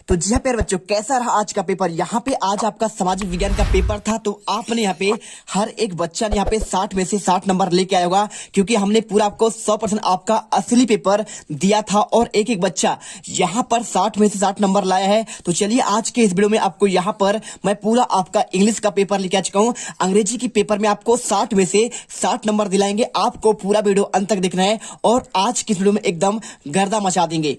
तो जी हाँ प्यारे बच्चों, कैसा रहा आज का पेपर। यहाँ पे आज आपका सामाजिक विज्ञान का पेपर था। तो आपने यहाँ पे हर एक बच्चा ने यहाँ पे 60 में से 60 नंबर लेके आया होगा, क्योंकि हमने पूरा आपको 100% आपका असली पेपर दिया था और एक एक बच्चा यहाँ पर 60 में से 60 नंबर लाया है। तो चलिए आज के इस वीडियो में आपको यहाँ पर मैं पूरा आपका इंग्लिश का पेपर लेके आ चुका हूँ। अंग्रेजी की पेपर में आपको 60 में से 60 नंबर दिलाएंगे। आपको पूरा वीडियो अंत तक देखना है और आज की इस वीडियो में एकदम गर्दा मचा देंगे।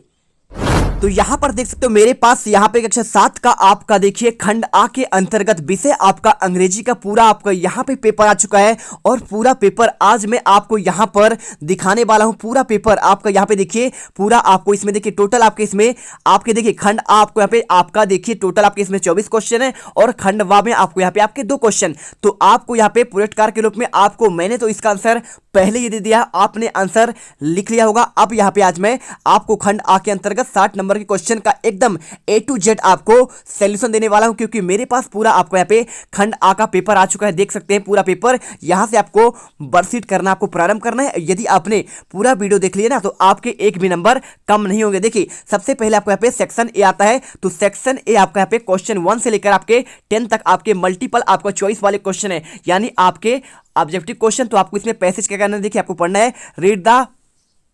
तो यहाँ पर देख सकते हो मेरे पास यहाँ पे कक्षा 7 का आपका देखिए खंड आ के अंतर्गत विषय आपका अंग्रेजी का पूरा आपका यहाँ पे पेपर आ चुका है और पूरा पेपर आज मैं आपको यहाँ पर दिखाने वाला हूँ। पूरा पेपर आपका यहाँ पे देखिए, पूरा आपको इसमें देखिए टोटल आपके इसमें आपके देखिए खंड आ आपको यहाँ पे आपका देखिए टोटल आपके इसमें 24 क्वेश्चन है और खंड वा में आपको यहाँ पे आपके 2 क्वेश्चन। तो आपको यहाँ पे पुरस्कार के रूप में आपको मैंने तो इसका आंसर पहले ही दे दिया, आपने आंसर लिख लिया होगा। अब यहाँ पे आज मैं आपको खंड आ के अंतर्गत 60 नंबर के क्वेश्चन का एकदम A to Z आपको सॉल्यूशन देने वाला हूं, क्योंकि मेरे पास पूरा आपको यहाँ पे खंड आ का पेपर आ चुका है। देख सकते हैं पूरा पेपर, यहां से आपको वर्कशीट करना आपको प्रारंभ करना है। यदि आपने पूरा वीडियो देख लिया ना तो आपके एक भी नंबर कम नहीं होंगे। देखिए सबसे पहले आपको यहाँ पे सेक्शन ए आता है। तो सेक्शन ए आपका यहाँ पे क्वेश्चन 1 से लेकर आपके 10 तक आपके मल्टीपल आपका चॉइस वाले क्वेश्चन है, यानी आपके ऑब्जेक्टिव क्वेश्चन। तो आपको इसमें पैसेज क्या करना है, देखिए आपको पढ़ना है read the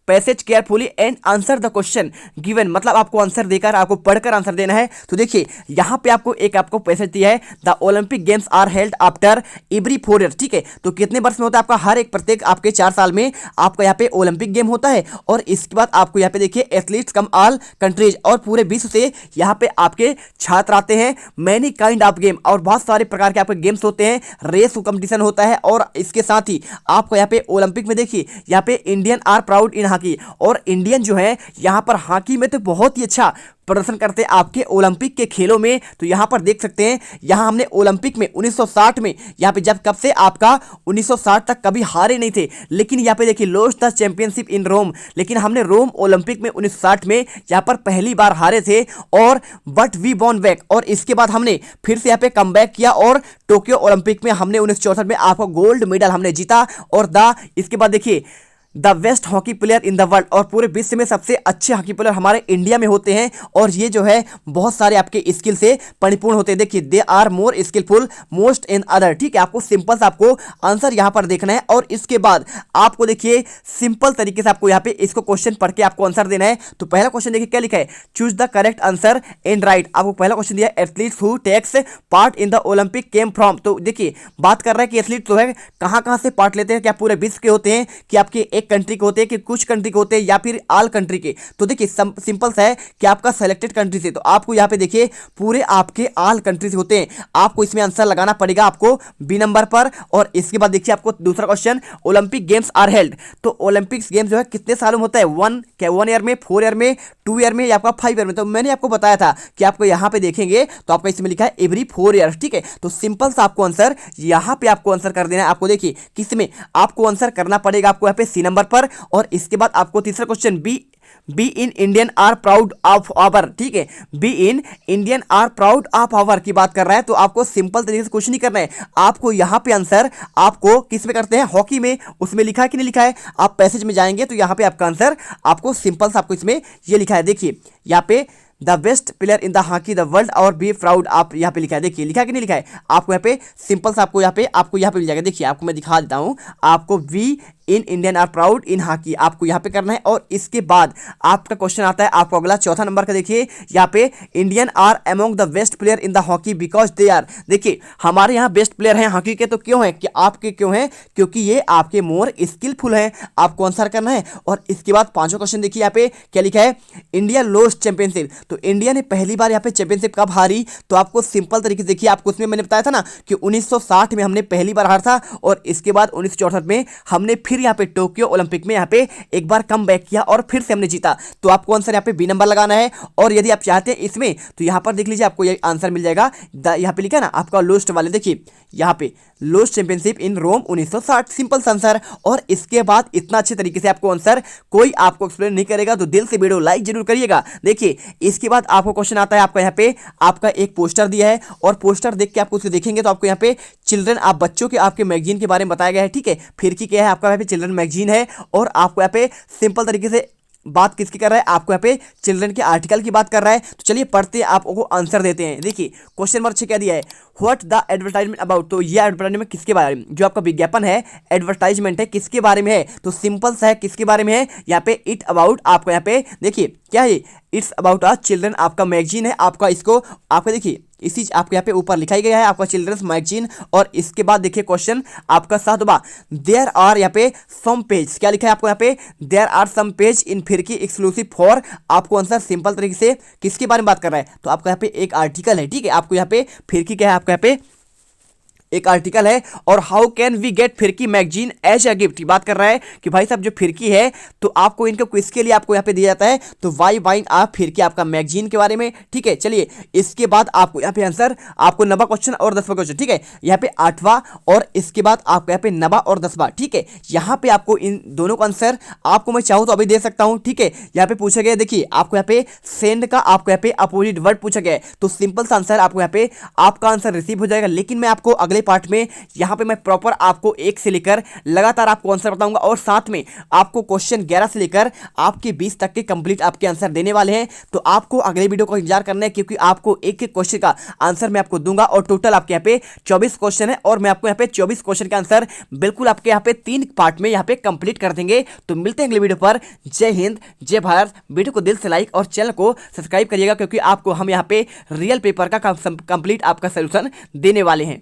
passage carefully and answer the question given, मतलब आपको आंसर देकर आपको पढ़कर आंसर देना है। तो देखिए यहाँ पे आपको एक आपको पैसेज दिया है, the Olympic games are held after every 4 year. ठीक है, तो कितने वर्ष में होता है आपका, हर एक प्रत्येक आपके 4 साल में आपका यहाँ पे ओलंपिक गेम होता है। और इसके बाद आपको यहाँ पे देखिए एथलीट्स कम ऑल कंट्रीज, और पूरे विश्व से यहाँ पे आपके छात्र आते हैं। मैनी काइंड ऑफ गेम, और बहुत सारे प्रकार के आपके गेम्स होते हैं, रेस कंपटीशन होता है। और इसके साथ ही आपको यहाँ पे ओलंपिक में देखिए यहाँ पे Indian are proud in hockey, और इंडियन जो है यहां पर हॉकी में तो बहुत ही अच्छा प्रदर्शन करते हैं आपके ओलंपिक के खेलों में। तो यहां पर देख सकते हैं, यहां हमने ओलंपिक में 1960 में यहां पे जब कब से आपका 1960 तक कभी हारे नहीं थे, लेकिन यहां पे देखिए लॉस्ट द चैंपियनशिप इन रोम, लेकिन हमने रोम ओलंपिक में 1960 में यहां पर पहली बार हारे थे। और बट वी बॉर्न बैक, और इसके बाद हमने फिर से यहां पे कमबैक किया और टोक्यो ओलंपिक में हमने 1964 में आपको गोल्ड मेडल हमने जीता। और इसके बाद देखिए the best hockey player in the world, और पूरे विश्व में सबसे अच्छे हॉकी प्लेयर हमारे इंडिया में होते हैं। और ये जो है बहुत सारे आपके स्किल से परिपूर्ण होते हैं। देखिए they are more skilful most in other. ठीक है, आपको सिंपल सा आपको आंसर यहां पर देखना है। और इसके बाद आपको देखिए सिंपल तरीके से आपको यहाँ पे इसको क्वेश्चन पढ़ के आपको आंसर देना है। तो पहला क्वेश्चन देखिए क्या लिखा है, choose the correct answer and write. आपको पहला क्वेश्चन दिया है athletes who takes part in the Olympic came from. तो देखिए बात कर रहा है कि एथलीट जो है कहां से पार्ट लेते हैं, क्या पूरे विश्व के होते हैं, कि आपके एक कंट्री के होते हैं, कि कुछ कंट्री के होते हैं, या फिर ऑल कंट्री के। तो देखिए सिंपल सा है कि आपका सिलेक्टेड कंट्री से, तो आपको यहाँ पे देखिए पूरे आपके ऑल कंट्री से होते हैं। आपको इसमें आंसर लगाना पड़ेगा आपको बी नंबर पर। और इसके बाद देखिए आपको दूसरा question, Olympic games are held. तो ओलंपिक्स गेम जो है कितने सालों में होता है, 1 ईयर में, 4 ईयर में, 2 ईयर में, या आपका 5 ईयर में। तो मैंने आपको बताया था कि आपको यहाँ पे देखेंगे तो आपका इसमें लिखा है एवरी 4 ईयर। ठीक है, तो सिंपल सा आपको आंसर यहाँ पे आपको आंसर कर देना है। आपको देखिए किसमें आपको आंसर करना पड़ेगा, आपको यहाँ पे सी नंबर पर। और इसके बाद आपको तीसरा question be in Indian are proud of our. ठीक है, be in Indian are proud of our की बात कर रहा है। तो आपको सिंपल तरीके से कुछ नहीं करना है, आपको यहाँ पे आंसर आपको किस में करते हैं, हॉकी में, उसमें लिखा है कि नहीं लिखा है। आप पैसेज में जाएंगे तो यहाँ पे आपका आंसर आपको सिंपल सा आपको इसमें ये लिखा है। देखिए यहाँ पे the best player in the hockey the world और बी प्राउड, आप यहाँ पे लिखा है। देखिए लिखा है कि नहीं लिखा है, आपको यहाँ पे सिंपल सा आपको यहाँ पे मिल जाएगा। देखिए आपको मैं दिखा देता हूँ, आपको we in Indian are proud in hockey आपको यहाँ पे करना है। और इसके बाद आपका क्वेश्चन आता है आपको अगला चौथा नंबर का। देखिए यहाँ पे Indian are among the best player in the hockey because they are. देखिए हमारे यहाँ बेस्ट प्लेयर हैं हॉकी के, तो क्यों है कि आपके क्यों हैं, क्योंकि ये आपके मोर स्किलफुल हैं। आपको आंसर करना है। और इसके बाद पांचवा क्वेश्चन देखिए यहाँ पे क्या लिखा है, इंडिया लॉस्ट चैंपियनशिप। तो इंडिया ने पहली बार यहाँ पे चैंपियनशिप कब हारी, तो आपको सिंपल तरीके से देखिए, आपको उसमें मैंने बताया था ना कि 1960 में हमने पहली बार हारा था, और इसके बाद 1964 में हमने फिर यहाँ पे टोक्यो ओलंपिक में यहाँ पे एक बार कम बैक किया और फिर से हमने जीता। तो आपको आंसर यहाँ पे बी नंबर लगाना है। और यदि आप चाहते हैं इसमें तो यहाँ पर देख लीजिए आपको ये आंसर मिल जाएगा, यहाँ पे लिखा है ना आपका लोस्ट वाले, देखिए यहाँ पे lost championship in Rome 1960, simple answer. और इसके बाद इतना अच्छे तरीके से आपको आंसर कोई आपको एक्सप्लेन नहीं करेगा, तो दिल से वीडियो लाइक जरूर करिएगा। देखिए इसके बाद आपको क्वेश्चन आता है आपका यहाँ पे आपका एक पोस्टर दिया है, और पोस्टर देख के आपको उसको देखेंगे तो आपको यहाँ पे चिल्ड्रन आप बच्चों के आपके मैगजीन के बारे में बताया गया है। ठीक है, फिर की क्या है आपका यहाँ पे चिल्ड्रन मैगजीन है। और आपको यहाँ पे सिंपल तरीके से बात किसकी कर रहा है, आपको यहाँ पे चिल्ड्रन के आर्टिकल की बात कर रहा है। तो चलिए पढ़ते हैं, आपको आंसर देते हैं। देखिए क्वेश्चन नंबर 6 क्या दिया है, व्हाट द एडवर्टाइजमेंट अबाउट। तो ये एडवर्टाइजमेंट किसके बारे में, जो आपका विज्ञापन है एडवर्टाइजमेंट है किसके बारे में है, तो सिंपल सा है किसके बारे में है, यहाँ पे इट अबाउट, आपको यहाँ पे देखिए क्या है, इट्स अबाउट अ चिल्ड्रन, आपका मैगजीन है आपका, इसको आपका देखिए इसी आपके यहाँ पे ऊपर लिखा ही गया है आपका चिल्ड्रंस मैगजीन। और इसके बाद देखिए क्वेश्चन आपका 7वां, देयर आर यहाँ पे सम पेज, क्या लिखा है आपको यहाँ पे, there are some page in फिरकी एक्सक्लूसिव फॉर, आपको आंसर सिंपल तरीके से किसके बारे में बात कर रहा है, तो आपको यहाँ पे एक आर्टिकल है, ठीक है, आपको यहाँ पे फिरकी क्या है, आपको यहाँ पे एक आर्टिकल है। और हाउ कैन वी गेट फिरकी मैगजीन एज अ गिफ्ट, बात कर रहा है कि भाई साहब जो फिरकी है तो आपको इनके क्विज के लिए आपको यहाँ पे दिया जाता है, तो वाई बाइंग आप फिरकी आपका मैगजीन के बारे में, ठीक है। चलिए इसके बाद आपको यहाँ पे आंसर, आपको 9वां क्वेश्चन और 10वां क्वेश्चन, ठीक है, यहाँ पे 8वां और इसके बाद आपको यहाँ पे 9वां और 10वां, ठीक है। यहाँ पे आपको इन दोनों का आंसर आपको मैं चाहूँ तो अभी दे सकता हूँ, ठीक है। यहाँ पे पूछा गया, देखिए आपको यहाँ पे सेंड का आपको यहाँ पे अपोजिट वर्ड पूछा गया है, तो सिंपल सा आंसर आपको यहाँ पे आपका आंसर रिसीव हो जाएगा। लेकिन मैं आपको अगले पार्ट में यहां पे मैं प्रॉपर आपको 1 से लेकर लगातार आपको आंसर बताऊंगा, और साथ में आपको क्वेश्चन 11 से लेकर आपके 20 तक के कंप्लीट आपके आंसर देने वाले हैं। तो आपको अगले वीडियो को इंतजार करना है, क्योंकि आपको एक एक क्वेश्चन का आंसर मैं आपको दूंगा, और टोटल आपके यहाँ पे 24 क्वेश्चन है, और मैं आपको यहाँ पे 24 क्वेश्चन का आंसर बिल्कुल आपके यहाँ पे 3 पार्ट में यहाँ पे कंप्लीट कर देंगे। तो मिलते हैं अगले वीडियो पर। जय हिंद, जय भारत। वीडियो को दिल से लाइक और चैनल को सब्सक्राइब करिएगा, क्योंकि आपको हम यहाँ पे रियल पेपर का कंप्लीट आपका सोल्यूशन देने वाले हैं।